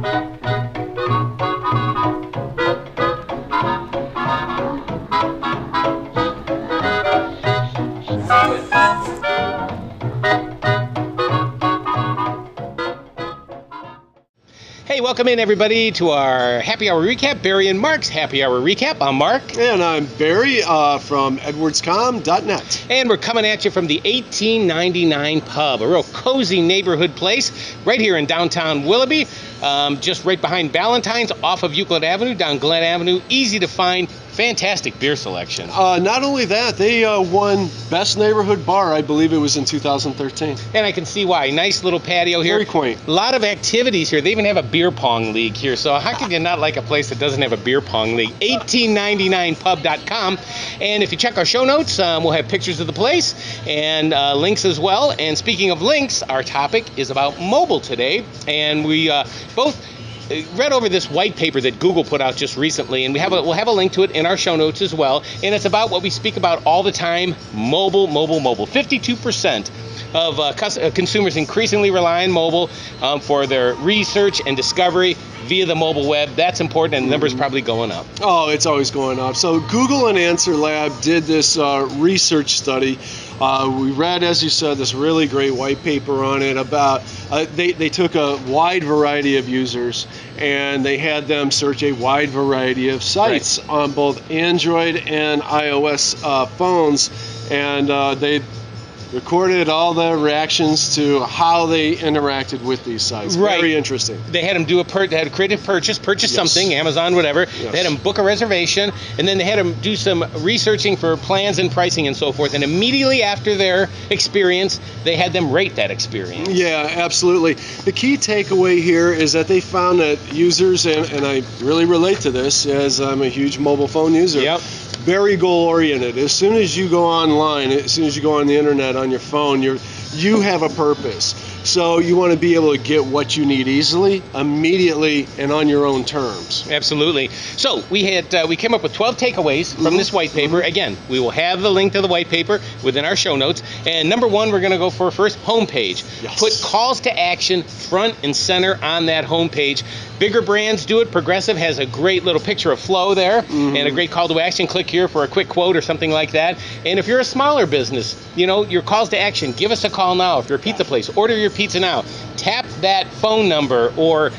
Hey, welcome in everybody to our Happy Hour Recap, Barry and Mark's Happy Hour Recap. I'm Mark. And I'm Barry from edwardscom.net. And we're coming at you from the 1899 Pub, a real cozy neighborhood place right here in downtown Willoughby, just right behind Ballantyne's, off of Euclid Avenue, down Glen Avenue. Easy to find, fantastic beer selection. Not only that, they won Best Neighborhood Bar, I believe it was in 2013. And I can see why. Nice little patio here. Very quaint. A lot of activities here. They even have a beer pong league here. So how can you not like a place that doesn't have a beer pong league? 1899pub.com. And if you check our show notes, we'll have pictures of the place and links as well. And speaking of links, our topic is about mobile today. And we both read over this white paper that Google put out just recently, and we'll have a link to it in our show notes as well. And it's about what we speak about all the time: mobile. 52% of consumers increasingly rely on mobile for their research and discovery via the mobile web. That's important, and the number's probably going up. Oh, it's always going up. So Google and Answer Lab did this research study. We read, as you said, this really great white paper on it about, they took a wide variety of users and they had them search a wide variety of sites on both Android and iOS phones, and they recorded all the reactions to how they interacted with these sites. Right. Very interesting. They had them do they had a creative purchase Yes. something, Amazon, whatever. Yes. They had them book a reservation, and then they had them do some researching for plans and pricing and so forth. And immediately after their experience, they had them rate that experience. Yeah, absolutely. The key takeaway here is that they found that users, and I really relate to this as I'm a huge mobile phone user, Yep. very goal-oriented. As soon as you go online, as soon as you go on the internet on your phone, you have a purpose. So you want to be able to get what you need easily, immediately, and on your own terms. Absolutely. So we came up with 12 takeaways from this white paper. Again, we will have the link to the white paper within our show notes. And number one, we're going to go for first, homepage. Yes. Put calls to action front and center on that homepage. Bigger brands do it. Progressive has a great little picture of Flow there and a great call to action. Click here for a quick quote or something like that. And if you're a smaller business, your calls to action, give us a call now. If you're a pizza place, order your pizza now. Tap that phone number or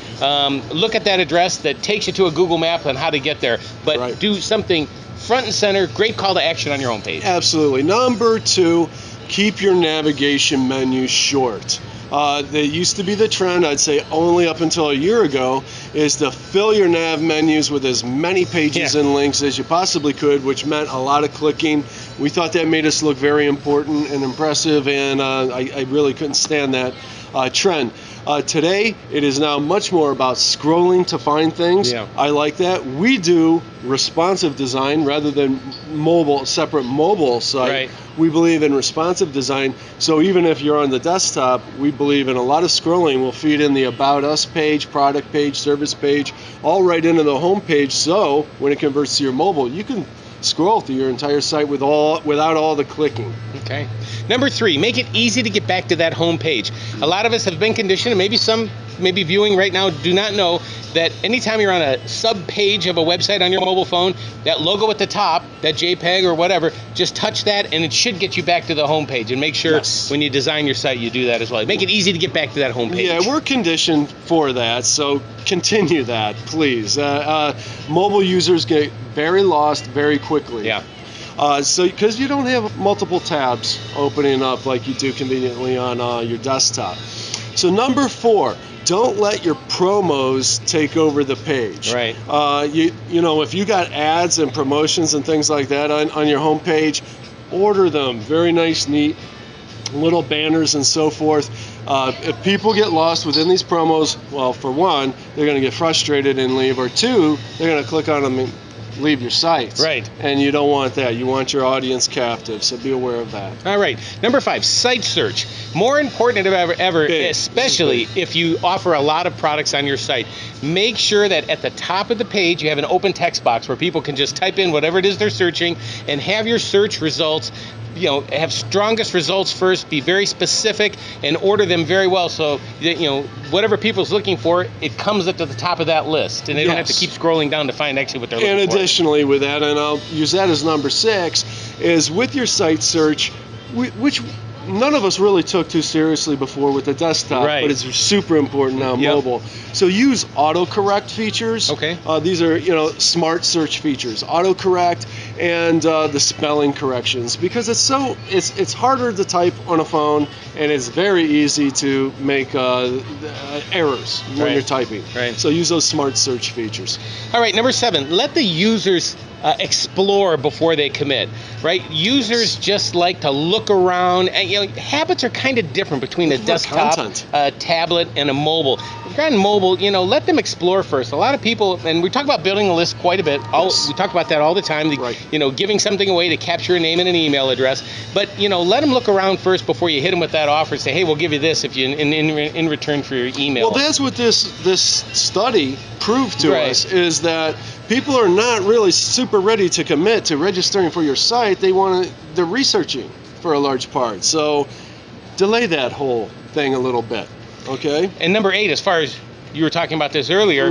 look at that address that takes you to a Google map on how to get there. But do something front and center, great call to action on your homepage. Absolutely. Number two, keep your navigation menu short. They used to be the trend, I'd say only up until a year ago, is to fill your nav menus with as many pages and links as you possibly could, which meant a lot of clicking. We thought that made us look very important and impressive, and I really couldn't stand that trend. Today, it is now much more about scrolling to find things. Yeah. I like that. We do responsive design rather than separate mobile site. Right. We believe in responsive design. So even if you're on the desktop, we believe in a lot of scrolling. We'll feed in the About Us page, product page, service page, all right into the home page. So when it converts to your mobile, you can scroll through your entire site without all the clicking. Okay. Number three, make it easy to get back to that home page. A lot of us have been conditioned, and maybe some viewing right now do not know that anytime you're on a sub-page of a website on your mobile phone, that logo at the top, that JPEG or whatever, just touch that and it should get you back to the home page. And make sure when you design your site, you do that as well. Make it easy to get back to that home page. Yeah, we're conditioned for that, so continue that, please. Mobile users get very lost very quickly. Yeah. So because you don't have multiple tabs opening up like you do conveniently on your desktop. So number four, don't let your promos take over the page. Right. If you got ads and promotions and things like that on your home page, order them. Very nice, neat little banners and so forth. If people get lost within these promos, well, for one, they're going to get frustrated and leave, or two, they're going to click on them and leave your site. Right. And you don't want that. You want your audience captive, so be aware of that. All right. Number five, site search. More important than ever, Big. especially if you offer a lot of products on your site. Make sure that at the top of the page you have an open text box where people can just type in whatever it is they're searching and have your search results have strongest results first, be very specific, and order them very well so that, whatever people's looking for, it comes up to the top of that list, and they don't have to keep scrolling down to find actually what they're looking for. And additionally with that, and I'll use that as number 6, is with your site search, which none of us really took too seriously before with the desktop, but it's super important now mobile. So use autocorrect features. Okay. These are smart search features, autocorrect, and the spelling corrections, because it's harder to type on a phone, and it's very easy to make errors when you're typing. Right. So use those smart search features. All right, number 7, let the users explore before they commit, right? Users just like to look around, and habits are kind of different between a desktop, a tablet, and a mobile. If you're on mobile, let them explore first. A lot of people, and we talk about building a list quite a bit. We talk about that all the time. Giving something away to capture a name and an email address. But let them look around first before you hit them with that offer. Say, hey, we'll give you this if you in return for your email. Well, that's what this study proved to us, is that people are not really super ready to commit to registering for your site. They're researching for a large part. So delay that whole thing a little bit. Okay. And number 8, as far as you were talking about this earlier,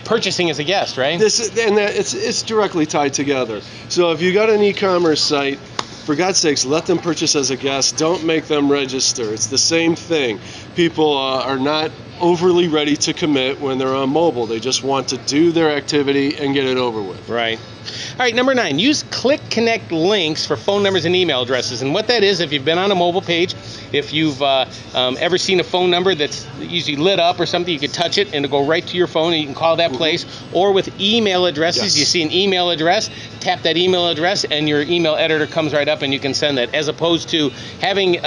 purchasing as a guest, right? It's directly tied together. So if you got an e-commerce site, for God's sakes, let them purchase as a guest. Don't make them register. It's the same thing. People are not overly ready to commit when they're on mobile. They just want to do their activity and get it over with. Right. All right, number 9, use Click Connect links for phone numbers and email addresses. And what that is, if you've been on a mobile page, if you've ever seen a phone number that's usually lit up or something, you can touch it and it'll go right to your phone and you can call that place. Or with email addresses, you see an email address, tap that email address and your email editor comes right up and you can send that, as opposed to having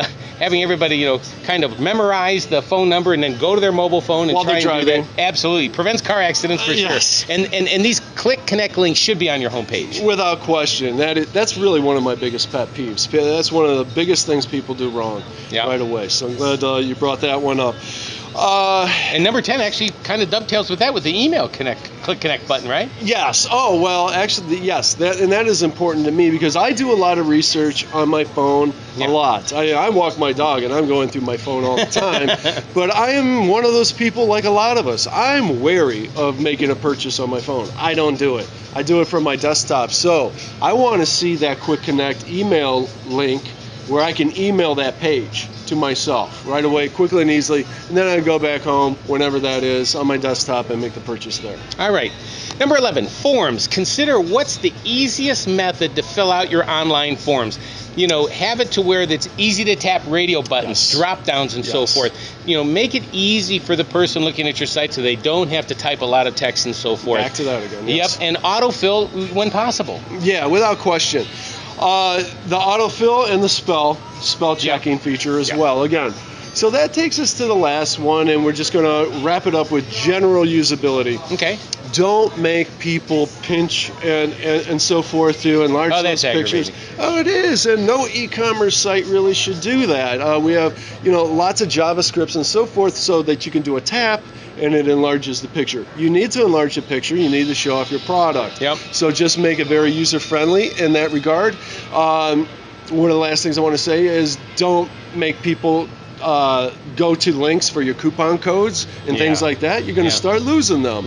everybody, kind of memorize the phone number and then go to their mobile phone and try and do that. Absolutely. Prevents car accidents for sure. And these Click Connect links should be on your homepage. Without question. That's really one of my biggest pet peeves. That's one of the biggest things people do wrong right away. So I'm glad you brought that one up. And number 10 actually kind of dovetails with that, with the email Click Connect button, right? Yes. Oh, well, actually, yes. That is important to me because I do a lot of research on my phone, a lot. I walk my dog and I'm going through my phone all the time. But I am one of those people, like a lot of us. I'm wary of making a purchase on my phone. I don't do it. I do it from my desktop. So I want to see that Quick Connect email link where I can email that page to myself right away, quickly and easily, and then I go back home whenever that is on my desktop and make the purchase there. All right. Number 11, forms. Consider what's the easiest method to fill out your online forms. Have it to where it's easy to tap radio buttons, drop downs, and so forth. Make it easy for the person looking at your site so they don't have to type a lot of text and so forth. Back to that again. Yep, and autofill when possible. Yeah, without question. The autofill and the spell checking feature as well. Again, so that takes us to the last one, and we're just going to wrap it up with general usability. Okay. Don't make people pinch and so forth to enlarge those pictures. Oh, it is, and no e-commerce site really should do that. We have lots of JavaScripts and so forth so that you can do a tap and it enlarges the picture. You need to enlarge the picture. You need to show off your product. Yep. So just make it very user-friendly in that regard. One of the last things I want to say is don't make people go to links for your coupon codes and things like that. You're going to start losing them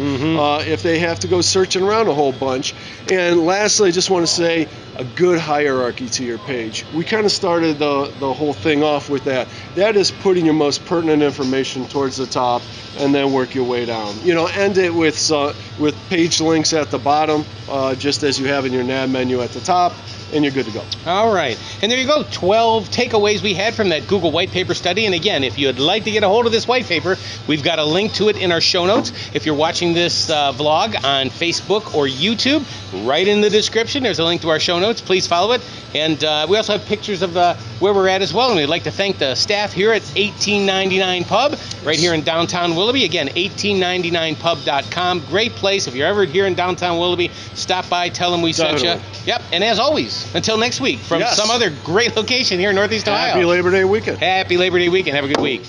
if they have to go searching around a whole bunch. And lastly, I just want to say a good hierarchy to your page. We kind of started the whole thing off with that. That is putting your most pertinent information towards the top and then work your way down. End it with page links at the bottom, just as you have in your nav menu at the top, and you're good to go. All right. And there you go, 12 takeaways we had from that Google white paper study. And again, if you'd like to get a hold of this white paper, we've got a link to it in our show notes. If you're watching this vlog on Facebook or YouTube, right in the description, there's a link to our show notes. Please follow it. And we also have pictures of where we're at as well. And we'd like to thank the staff here at 1899 Pub, right here in downtown Willoughby. Again, 1899pub.com. Great place. If you're ever here in downtown Willoughby, stop by, tell them we sent you. Yep. And as always, until next week, from some other great location here in Northeast Ohio. Happy Labor Day weekend. Happy Labor Day weekend. Have a good week.